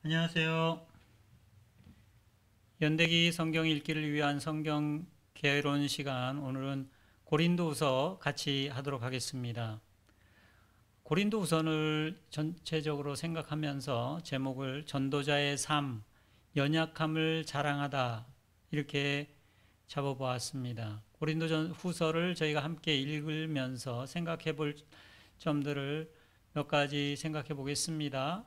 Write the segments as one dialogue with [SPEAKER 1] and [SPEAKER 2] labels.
[SPEAKER 1] 안녕하세요. 연대기 성경 읽기를 위한 성경 개론 시간, 오늘은 고린도후서 같이 하도록 하겠습니다. 고린도후서를 전체적으로 생각하면서 제목을 전도자의 삶, 연약함을 자랑하다 이렇게 잡아보았습니다. 고린도후서를 저희가 함께 읽으면서 생각해 볼 점들을 몇 가지 생각해 보겠습니다.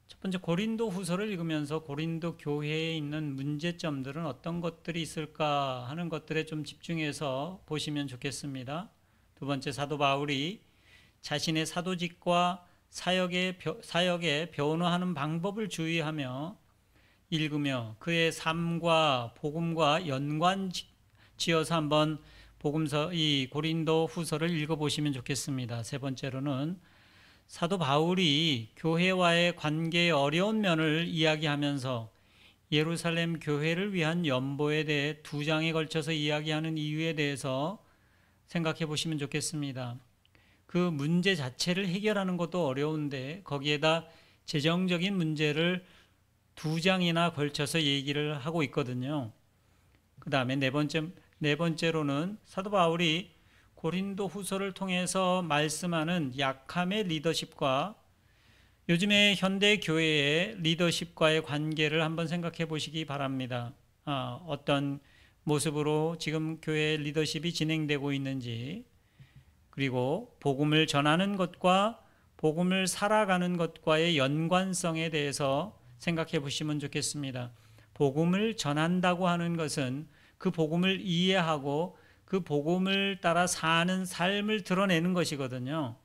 [SPEAKER 1] 첫 번째, 고린도 후서를 읽으면서 고린도 교회에 있는 문제점들은 어떤 것들이 있을까 하는 것들에 좀 집중해서 보시면 좋겠습니다. 두 번째, 사도 바울이 자신의 사도직과 사역에 변화하는 방법을 주의하며 읽으며 그의 삶과 복음과 연관 지어서 한번 이 고린도 후서를 읽어보시면 좋겠습니다. 세 번째로는 사도 바울이 교회와의 관계의 어려운 면을 이야기하면서 예루살렘 교회를 위한 연보에 대해 2장에 걸쳐서 이야기하는 이유에 대해서 생각해 보시면 좋겠습니다. 그 문제 자체를 해결하는 것도 어려운데 거기에다 재정적인 문제를 2장이나 걸쳐서 얘기를 하고 있거든요. 그 다음에 네 번째로는 사도 바울이 고린도 후서를 통해서 말씀하는 약함의 리더십과 요즘의 현대 교회의 리더십과의 관계를 한번 생각해 보시기 바랍니다. 어떤 모습으로 지금 교회의 리더십이 진행되고 있는지, 그리고 복음을 전하는 것과 복음을 살아가는 것과의 연관성에 대해서 생각해 보시면 좋겠습니다. 복음을 전한다고 하는 것은 그 복음을 이해하고 그 복음을 따라 사는 삶을 드러내는 것이거든요.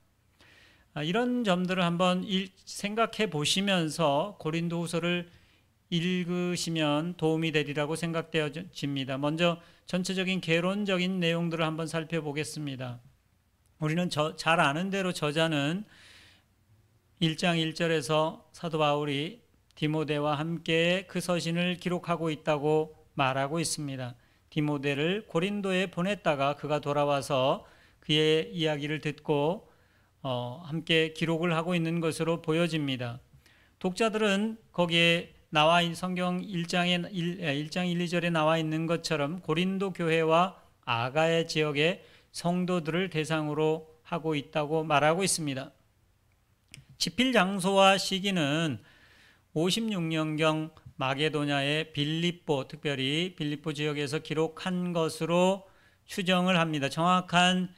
[SPEAKER 1] 이런 점들을 한번 생각해 보시면서 고린도후서를 읽으시면 도움이 되리라고 생각되어집니다. 먼저 전체적인 개론적인 내용들을 한번 살펴보겠습니다. 우리는 잘 아는 대로 저자는 1장 1절에서 사도 바울이 디모데와 함께 그 서신을 기록하고 있다고 말하고 있습니다. 디모데를 고린도에 보냈다가 그가 돌아와서 그의 이야기를 듣고 함께 기록을 하고 있는 것으로 보여집니다. 독자들은 거기에 나와 있는 성경 1장 1, 2절에 나와 있는 것처럼 고린도 교회와 아가야 지역의 성도들을 대상으로 하고 있다고 말하고 있습니다. 집필 장소와 시기는 56년경 마게도냐의 빌립보, 특별히 빌립보 지역에서 기록한 것으로 추정을 합니다. 정확한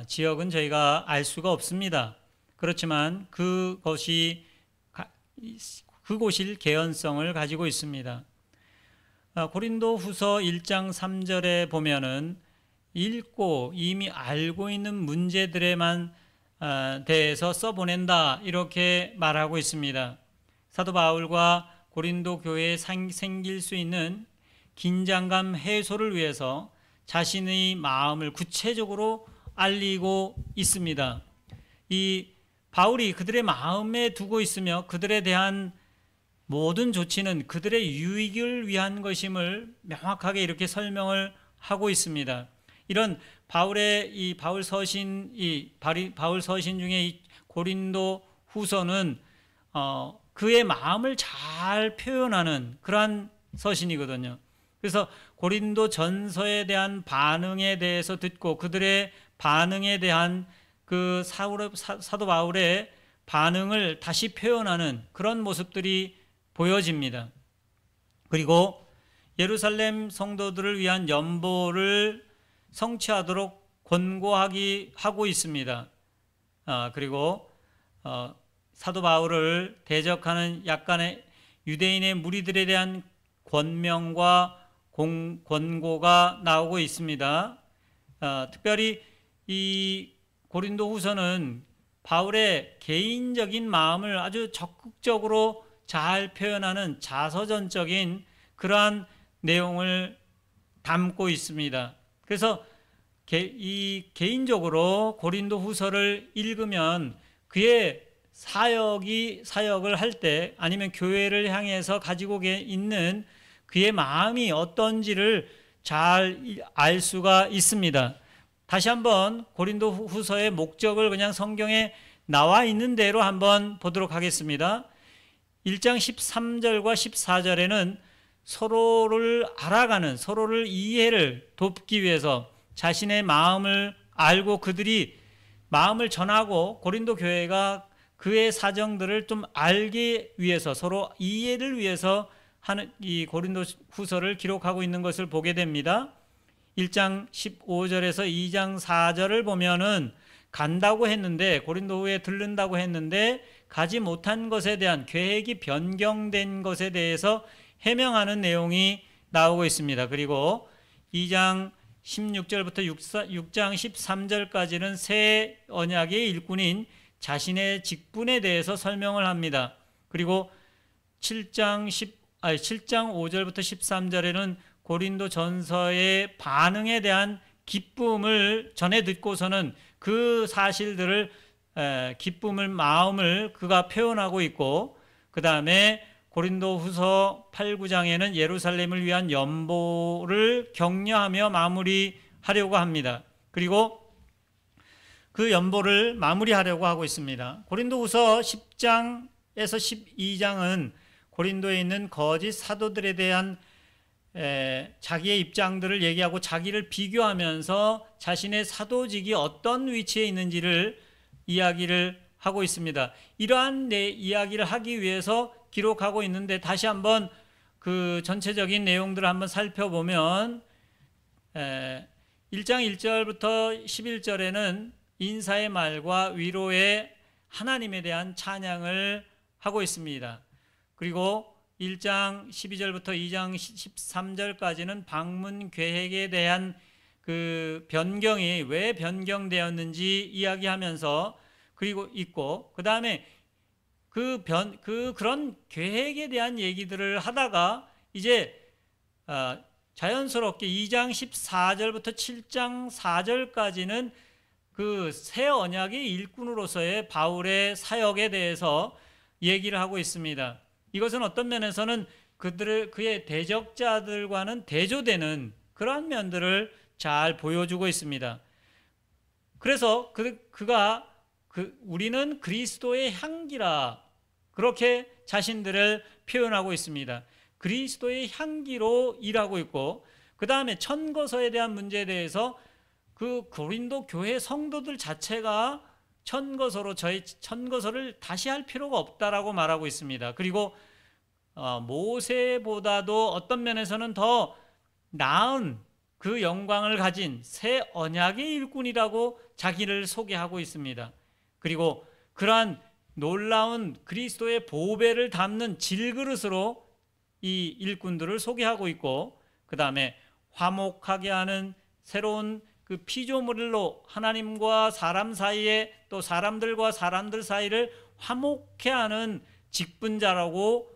[SPEAKER 1] 지역은 저희가 알 수가 없습니다. 그렇지만 그곳이 개연성을 가지고 있습니다. 고린도 후서 1장 3절에 보면은 읽고 이미 알고 있는 문제들에만 대해서 써보낸다 이렇게 말하고 있습니다. 사도 바울과 고린도 교회에 생길 수 있는 긴장감 해소를 위해서 자신의 마음을 구체적으로 알리고 있습니다. 이 바울이 그들의 마음에 두고 있으며 그들에 대한 모든 조치는 그들의 유익을 위한 것임을 명확하게 이렇게 설명을 하고 있습니다. 이런 바울 서신 중에 이 고린도 후서는 그의 마음을 잘 표현하는 그러한 서신이거든요. 그래서 고린도 전서에 대한 반응에 대해서 듣고 그들의 반응에 대한 그 사도 바울의 반응을 다시 표현하는 그런 모습들이 보여집니다. 그리고 예루살렘 성도들을 위한 연보를 성취하도록 하고 있습니다. 그리고 사도 바울을 대적하는 약간의 유대인의 무리들에 대한 권명과 권고가 나오고 있습니다. 특별히 이 고린도 후서는 바울의 개인적인 마음을 아주 적극적으로 잘 표현하는 자서전적인 그러한 내용을 담고 있습니다. 그래서 개인적으로 고린도 후서를 읽으면 그의 사역을 할 때 아니면 교회를 향해서 가지고 있는 그의 마음이 어떤지를 잘 알 수가 있습니다. 다시 한번 고린도 후서의 목적을 그냥 성경에 나와 있는 대로 한번 보도록 하겠습니다. 1장 13절과 14절에는 서로를 알아가는, 서로를 이해를 돕기 위해서 자신의 마음을 알고 그들이 마음을 전하고 고린도 교회가 그의 사정들을 좀 알기 위해서, 서로 이해를 위해서 하는 이 고린도 후서를 기록하고 있는 것을 보게 됩니다. 1장 15절에서 2장 4절을 보면은 간다고 했는데, 고린도에 들른다고 했는데 가지 못한 것에 대한, 계획이 변경된 것에 대해서 해명하는 내용이 나오고 있습니다. 그리고 2장 16절부터 6장 13절까지는 새 언약의 일꾼인 자신의 직분에 대해서 설명을 합니다. 그리고 7장 5절부터 13절에는 고린도 전서의 반응에 대한 기쁨을 전해 듣고서는 그 사실들을, 기쁨을, 마음을 그가 표현하고 있고, 그 다음에 고린도 후서 8, 9장에는 예루살렘을 위한 연보를 격려하며 마무리하려고 합니다. 그리고 그 연보를 마무리하려고 하고 있습니다. 고린도 후서 10장에서 12장은 고린도에 있는 거짓 사도들에 대한 자기의 입장들을 얘기하고 자기를 비교하면서 자신의 사도직이 어떤 위치에 있는지를 이야기를 하고 있습니다. 이러한 이야기를 하기 위해서 기록하고 있는데, 다시 한번 그 전체적인 내용들을 한번 살펴보면 1장 1절부터 11절에는 인사의 말과 위로의 하나님에 대한 찬양을 하고 있습니다. 그리고 1장 12절부터 2장 13절까지는 방문 계획에 대한 그 변경이 왜 변경되었는지 이야기하면서 그리고 있고, 그 다음에 그런 계획에 대한 얘기들을 하다가 이제 자연스럽게 2장 14절부터 7장 4절까지는 그 새 언약의 일꾼으로서의 바울의 사역에 대해서 얘기를 하고 있습니다. 이것은 어떤 면에서는 그의 대적자들과는 대조되는 그러한 면들을 잘 보여주고 있습니다. 그래서 우리는 그리스도의 향기라, 그렇게 자신들을 표현하고 있습니다. 그리스도의 향기로 일하고 있고, 그 다음에 천거서에 대한 문제에 대해서 그 고린도 교회 성도들 자체가 저희 천거서를 다시 할 필요가 없다라고 말하고 있습니다. 그리고 모세보다도 어떤 면에서는 더 나은 그 영광을 가진 새 언약의 일꾼이라고 자기를 소개하고 있습니다. 그리고 그러한 놀라운 그리스도의 보배를 담는 질그릇으로 이 일꾼들을 소개하고 있고, 그 다음에 화목하게 하는 새로운 그 피조물로 하나님과 사람 사이에, 또 사람들과 사람들 사이를 화목케 하는 직분자라고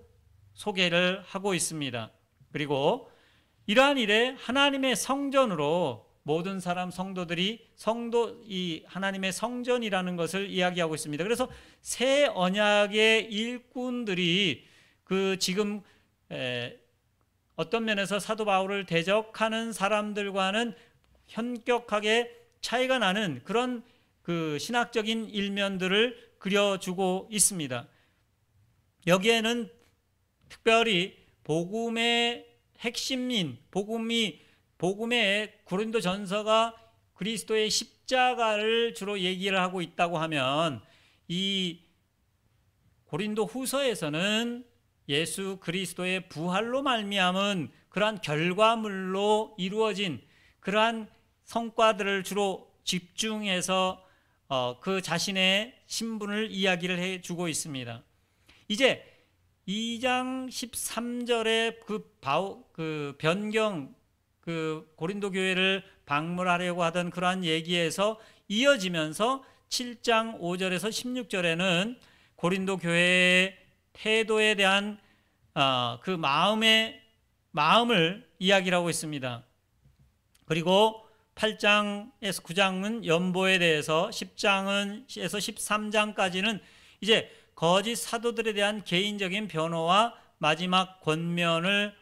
[SPEAKER 1] 소개를 하고 있습니다. 그리고 이러한 일에 하나님의 성전으로 모든 사람 성도들이 이 하나님의 성전이라는 것을 이야기하고 있습니다. 그래서 새 언약의 일꾼들이 그 지금 어떤 면에서 사도 바울을 대적하는 사람들과는 현격하게 차이가 나는 그런 그 신학적인 일면들을 그려주고 있습니다. 여기에는 특별히 복음의 핵심인 복음의 고린도 전서가 그리스도의 십자가를 주로 얘기를 하고 있다고 하면, 이 고린도 후서에서는 예수 그리스도의 부활로 말미암은 그러한 결과물로 이루어진 그러한 성과들을 주로 집중해서 그 자신의 신분을 이야기를 해주고 있습니다. 이제 2장 13절의 그 변경, 그 고린도 교회를 방문하려고 하던 그러한 얘기에서 이어지면서 7장 5절에서 16절에는 고린도 교회의 태도에 대한 그 마음을 이야기를 하고 있습니다. 그리고 8장에서 9장은 연보에 대해서, 10장에서 13장까지는 이제 거짓 사도들에 대한 개인적인 변호와 마지막 권면을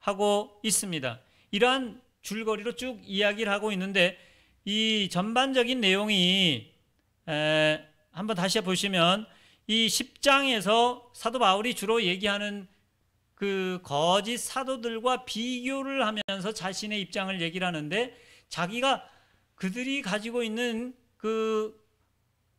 [SPEAKER 1] 하고 있습니다. 이러한 줄거리로 쭉 이야기를 하고 있는데, 이 전반적인 내용이 한번 다시 보시면 이 10장에서 사도 바울이 주로 얘기하는 그 거짓 사도들과 비교를 하면서 자신의 입장을 얘기를 하는데, 자기가 그들이 가지고 있는 그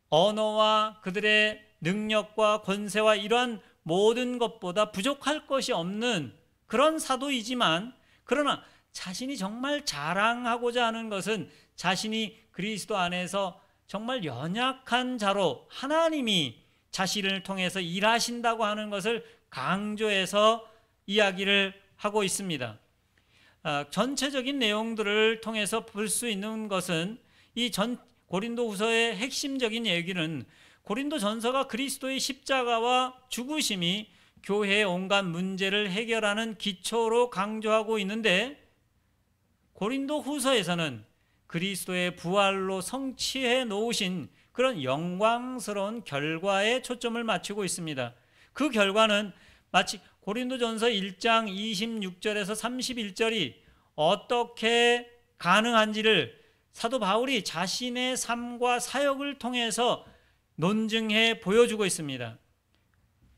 [SPEAKER 1] 언어와 그들의 능력과 권세와 이러한 모든 것보다 부족할 것이 없는 그런 사도이지만, 그러나 자신이 정말 자랑하고자 하는 것은 자신이 그리스도 안에서 정말 연약한 자로 하나님이 자신을 통해서 일하신다고 하는 것을 강조해서 이야기를 하고 있습니다. 전체적인 내용들을 통해서 볼 수 있는 것은 이 고린도후서의 핵심적인 얘기는 고린도전서가 그리스도의 십자가와 죽으심이 교회의 온갖 문제를 해결하는 기초로 강조하고 있는데, 고린도후서에서는 그리스도의 부활로 성취해 놓으신 그런 영광스러운 결과에 초점을 맞추고 있습니다. 그 결과는 마치 고린도전서 1장 26절에서 31절이 어떻게 가능한지를 사도 바울이 자신의 삶과 사역을 통해서 논증해 보여주고 있습니다.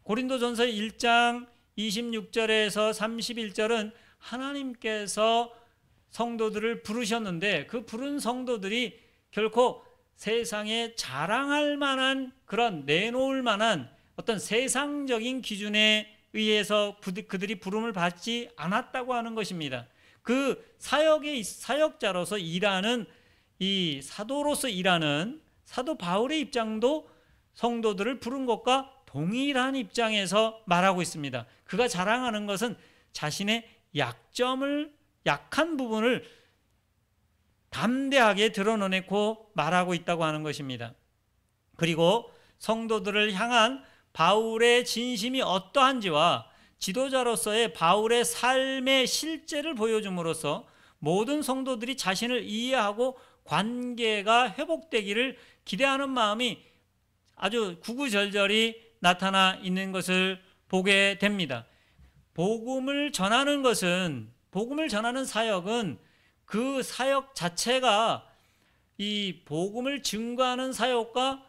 [SPEAKER 1] 고린도전서 1장 26절에서 31절은 하나님께서 성도들을 부르셨는데, 그 부른 성도들이 결코 세상에 자랑할 만한, 그런 내놓을 만한 어떤 세상적인 기준에 의해서 그들이 부름을 받지 않았다고 하는 것입니다. 그 사역자로서 일하는, 이 사도로서 일하는 사도 바울의 입장도 성도들을 부른 것과 동일한 입장에서 말하고 있습니다. 그가 자랑하는 것은 자신의 약한 부분을 담대하게 드러내고 말하고 있다고 하는 것입니다. 그리고 성도들을 향한 바울의 진심이 어떠한지와 지도자로서의 바울의 삶의 실제를 보여줌으로써 모든 성도들이 자신을 이해하고 관계가 회복되기를 기대하는 마음이 아주 구구절절히 나타나 있는 것을 보게 됩니다. 복음을 전하는 사역은 그 사역 자체가 이 복음을 증거하는 사역과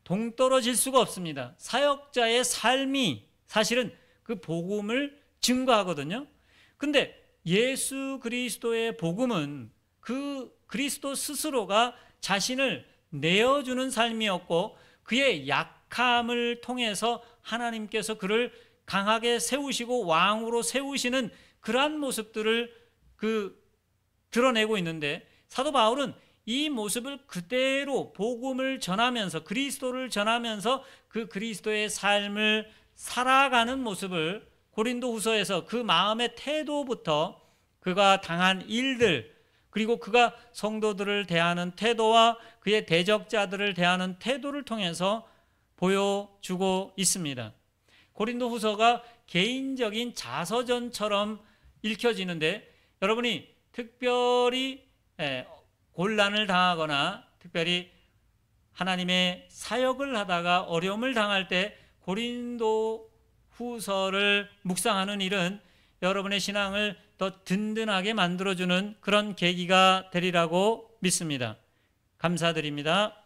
[SPEAKER 1] 동떨어질 수가 없습니다. 사역자의 삶이 사실은 그 복음을 증거하거든요. 근데 예수 그리스도의 복음은 그 그리스도 스스로가 자신을 내어주는 삶이었고, 그의 약함을 통해서 하나님께서 그를 강하게 세우시고 왕으로 세우시는 그러한 모습들을 드러내고 있는데, 사도 바울은 이 모습을 그대로 복음을 전하면서, 그리스도를 전하면서 그 그리스도의 삶을 살아가는 모습을 고린도후서에서 그 마음의 태도부터 그가 당한 일들, 그리고 그가 성도들을 대하는 태도와 그의 대적자들을 대하는 태도를 통해서 보여주고 있습니다. 고린도후서가 개인적인 자서전처럼 읽혀지는데, 여러분이 특별히 곤란을 당하거나 특별히 하나님의 사역을 하다가 어려움을 당할 때 고린도후서를 묵상하는 일은 여러분의 신앙을 더 든든하게 만들어주는 그런 계기가 되리라고 믿습니다. 감사드립니다.